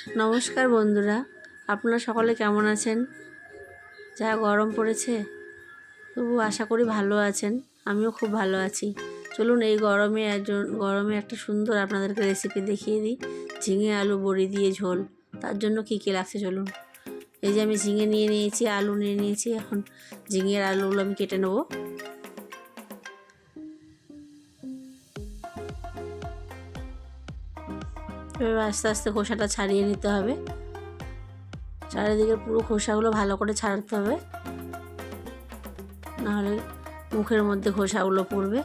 নমস্কার বন্ধুরা, আপনারা সকলে কেমন আছেন? যা গরম পড়েছে, তবু আশা করি ভালো আছেন। আমিও খুব ভালো আছি। চলুন এই গরমে একটা সুন্দর আপনাদেরকে রেসিপি দেখিয়ে দিই। ঝিঙে আলু বড়ি দিয়ে ঝোল। তার জন্য কী কী লাগছে চলুন। এই যে আমি ঝিঙে নিয়ে নিয়েছি, আলু নিয়ে নিয়েছি। এখন ঝিঙের আলুগুলো আমি কেটে নেব। এবার আস্তে আস্তে খোসাটা ছাড়িয়ে নিতে হবে। চারিদিকে পুরো খোসাগুলো ভালো করে ছাড়াতে হবে, নাহলে মুখের মধ্যে খোসাগুলো পড়বে।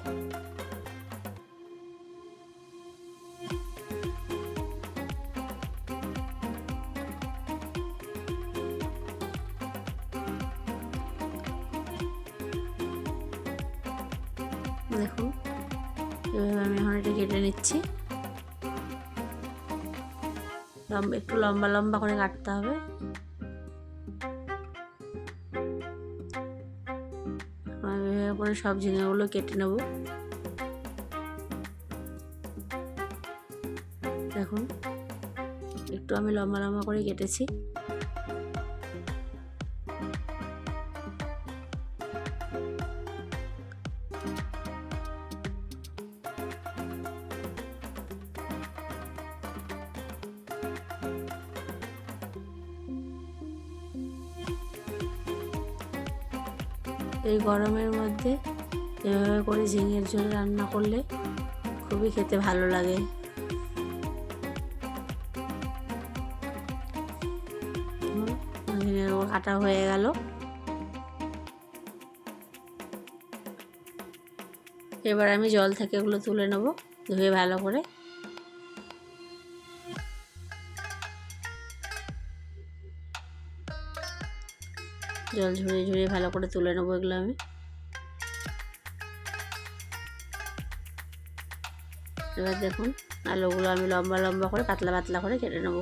দেখুন, এভাবে আমি এখন এটা কেটে নিচ্ছি। একটু লম্বা লম্বা করে কাটতে হবে। এভাবে করে সব ঝিঙেগুলো কেটে নেব। দেখুন, একটু আমি লম্বা লম্বা করে কেটেছি। এই গরমের মধ্যে এভাবে করে ঝিঙের ঝোল রান্না করলে খুবই খেতে ভালো লাগে। ঝিঙের কাটা হয়ে গেল। এবার আমি জল থেকে এগুলো তুলে নেব, ধুয়ে ভালো করে। জল ঝরিয়ে ঝরিয়ে ভালো করে তুলে নেবো এগুলো আমি। এবার দেখুন, আলুগুলো আমি লম্বা লম্বা করে পাতলা পাতলা করে কেটে নেব।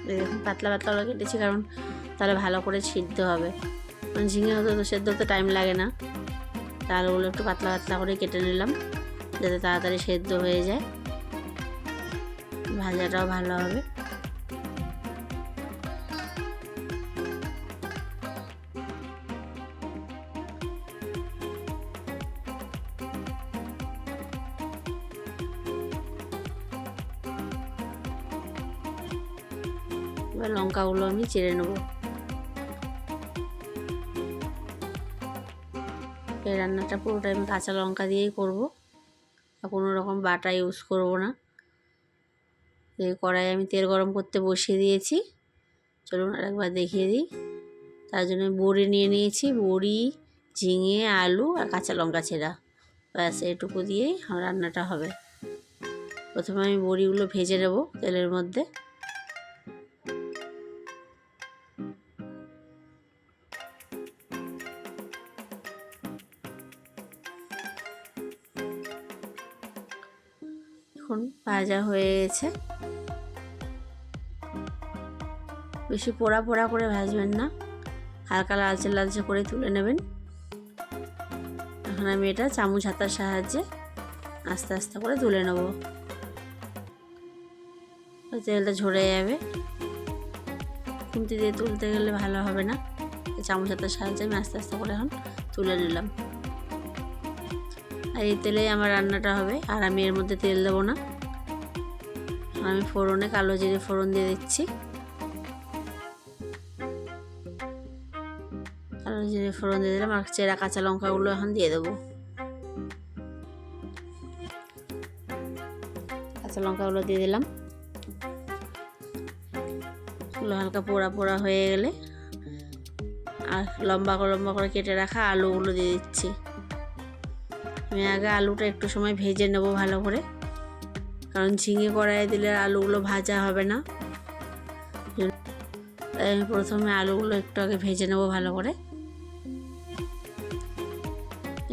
দেখুন, পাতলা পাতলা করে কেটেছি, কারণ তাহলে ভালো করে সিদ্ধ হবে। কারণ ঝিঙে হতে তো সেদ্ধ হতে টাইম লাগে না। আলুগুলো একটু পাতলা পাতলা করে কেটে নিলাম, যাতে তাড়াতাড়ি সেদ্ধ হয়ে যায়, ভাজাটাও ভালো হবে। এবার লঙ্কাগুলো আমি চিড়ে নেব। এই রান্নাটা পুরোটাই আমি কাঁচা লঙ্কা দিয়েই করব, আর কোনো রকম বাটা ইউজ করব না। এই কড়াইয়ে আমি তেল গরম করতে বসিয়ে দিয়েছি। চলুন আরেকবার দেখিয়ে দিই। তার জন্য বড়ি নিয়ে নিয়েছি, বড়ি, ঝিঙে, আলু আর কাঁচা লঙ্কা ছেঁড়া। ব্যাস এটুকু দিয়েই আমার রান্নাটা হবে। প্রথমে আমি বড়িগুলো ভেজে নেব তেলের মধ্যে। এখন ভাজা হয়ে গেছে। বেশি পোড়া পোড়া করে ভাজবেন না, হালকা লালচে লালচে করে তুলে নেবেন। এখন আমি এটা চামচ হাতার সাহায্যে আস্তে আস্তে করে তুলে নেব। তেলটা ঝরে যাবে, খুন্তি দিয়ে তুলতে গেলে ভালো হবে না। চামচ হাতার সাহায্যে আমি আস্তে আস্তে করে এখন তুলে নিলাম। আর এই তেলেই আমার রান্নাটা হবে, আর আমি এর মধ্যে তেল দেবো না। আমি ফোড়নে কালো জিরে ফোড়ন দিয়ে দিচ্ছি। কালো জিরে ফোড়ন দিয়ে দিলাম, আর চেরা কাঁচা লঙ্কাগুলো এখন দিয়ে দেবো। কাঁচা লঙ্কাগুলো দিয়ে দিলাম। এগুলো হালকা পোড়া পোড়া হয়ে গেলে আর লম্বা করে কেটে রাখা আলুগুলো দিয়ে দিচ্ছি। আমি আগে আলুটা একটু সময় ভেজে নেব ভালো করে, কারণ ঝিঙে কড়াইয়ে দিলে আলুগুলো ভাজা হবে না। তাই আমি প্রথমে আলুগুলো একটু আগে ভেজে নেব ভালো করে।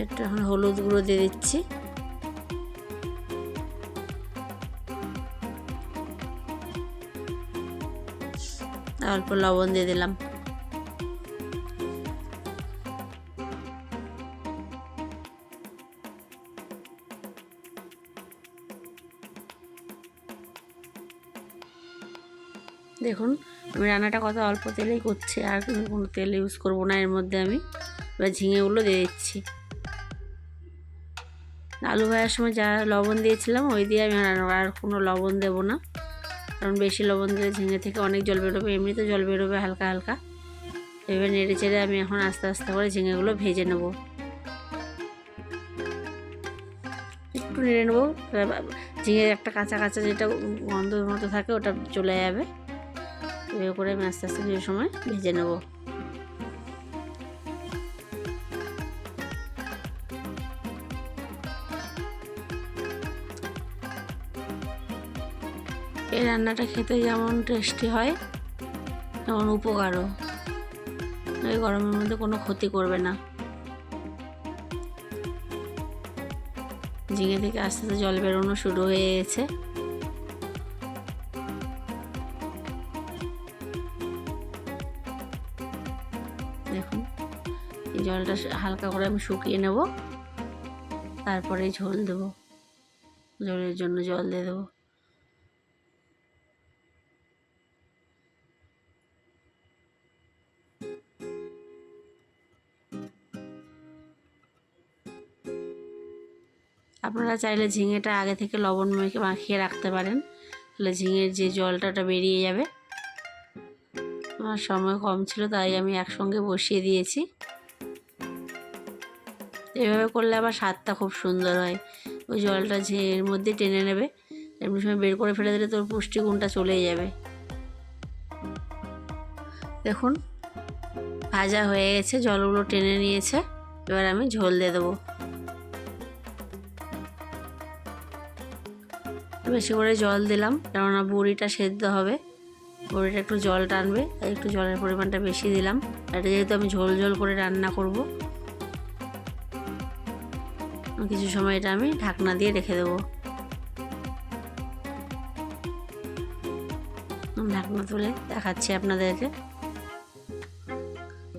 একটু এখন হলুদ গুঁড়ো দিয়ে দিচ্ছি। অল্প লবণ দিয়ে দিলাম। দেখুন আমি রান্নাটা কত অল্প তেলেই করছি, আর কিন্তু কোনো তেল ইউজ করবো না এর মধ্যে। আমি এবার ঝিঙেগুলো দিয়ে দিচ্ছি। আলু ভাজার সময় যা লবণ দিয়েছিলাম ওই দিয়ে আমি আর কোনো লবণ দেবো না, কারণ বেশি লবণ দিলে ঝিঙে থেকে অনেক জল বেরোবে, এমনিতে জল বেরোবে হালকা হালকা। এবার নেড়ে চেড়ে আমি এখন আস্তে আস্তে করে ঝিঙেগুলো ভেজে নেব। একটু নেড়ে নেবো, ঝিঙের একটা কাঁচা কাঁচা যেটা গন্ধর মতো থাকে ওটা চলে যাবে। এভাবে করে আমি আস্তে আস্তে কিছু সময় ভেজে নেব। এই রান্নাটা খেতে যেমন টেস্টি হয় তেমন উপকারও। এই গরমের মধ্যে কোনো ক্ষতি করবে না। ঝিঙে থেকে আস্তে আস্তে জল বেরোনো শুরু হয়ে গেছে। দেখুন এই জলটা হালকা করে আমি শুকিয়ে নেব, তারপরে ঝোল দেব। ঝোলের জন্য জল দিয়ে দেবো। আপনারা চাইলে ঝিঙেটা আগে থেকে লবণ মেখে মাখিয়ে রাখতে পারেন, তাহলে ঝিঙের যে জলটা ওটা বেরিয়ে যাবে। আমার সময় কম ছিল তাই আমি একসঙ্গে বসিয়ে দিয়েছি। এভাবে করলে আবার স্বাদটা খুব সুন্দর হয়। ওই জলটা ঝিঙের মধ্যে টেনে নেবে, এমনি সময় বের করে ফেলে দিলে তোর পুষ্টিগুণটা চলেই যাবে। দেখুন ভাজা হয়ে গেছে, জলগুলো টেনে নিয়েছে। এবার আমি ঝোল দিয়ে দেবো। বেশি করে জল দিলাম, কেননা বড়িটা সেদ্ধ হবে, বড়িটা একটু জল টানবে, তাই একটু জলের পরিমাণটা বেশি দিলাম। এটা যেহেতু আমি ঝোল ঝোল করে রান্না করব, কিছু সময় এটা আমি ঢাকনা দিয়ে রেখে দেবো। ঢাকনা তুলে দেখাচ্ছি আপনাদেরকে।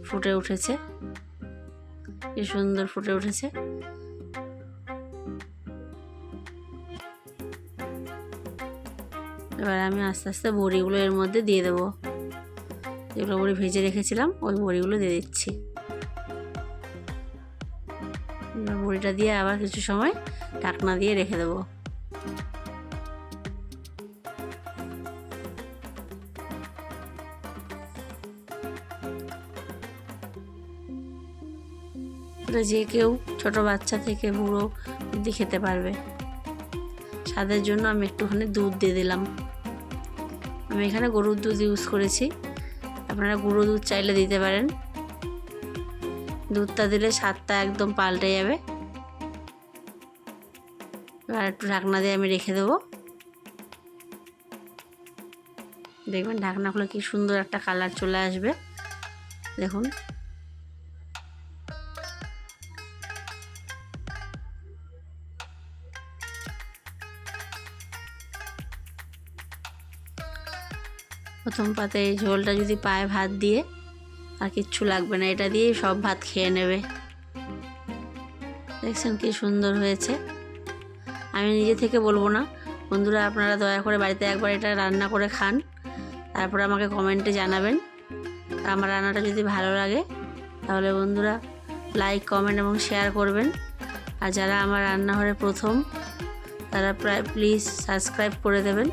ফুটে উঠেছে, কি সুন্দর ফুটে উঠেছে। এবার আমি আস্তে আস্তে বড়িগুলো এর মধ্যে দিয়ে দেবো। যেগুলো বড়ি ভেজে রেখেছিলাম ওই বড়িগুলো দিয়ে দিচ্ছি। বড়িটা দিয়ে আবার কিছু সময় ঢাকনা দিয়ে রেখে দেবো। এটা যে কেউ ছোট বাচ্চা থেকে বুড়ো অবধি খেতে পারবে। স্বাদের জন্য আমি একটুখানি দুধ দিয়ে দিলাম। আমি এখানে গরুর দুধ ইউজ করেছি, আপনারা গুঁড়ো দুধ চাইলে দিতে পারেন। দুধটা দিলে স্বাদটা একদম পাল্টে যাবে। এবার একটু ঢাকনা দিয়ে আমি রেখে দেবো। দেখবেন ঢাকনা খুলে কি সুন্দর একটা কালার চলে আসবে। দেখুন প্রথম পাতে এই ঝোলটা যদি পায় ভাত দিয়ে, আর কিচ্ছু লাগবে না, এটা দিয়েই সব ভাত খেয়ে নেবে। দেখছেন কি সুন্দর হয়েছে। আমি নিজে থেকে বলবো না, বন্ধুরা আপনারা দয়া করে বাড়িতে একবার এটা রান্না করে খান, তারপর আমাকে কমেন্টে জানাবেন। আর আমার রান্নাটা যদি ভালো লাগে তাহলে বন্ধুরা লাইক কমেন্ট এবং শেয়ার করবেন। আর যারা আমার রান্নাঘরে প্রথম তারা প্লিজ সাবস্ক্রাইব করে দেবেন।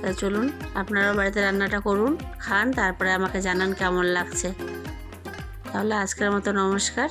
তা চলুন আপনারাও বাড়িতে রান্নাটা করুন, খান, তারপরে আমাকে জানান কেমন লাগছে। তাহলে আজকের মতো নমস্কার।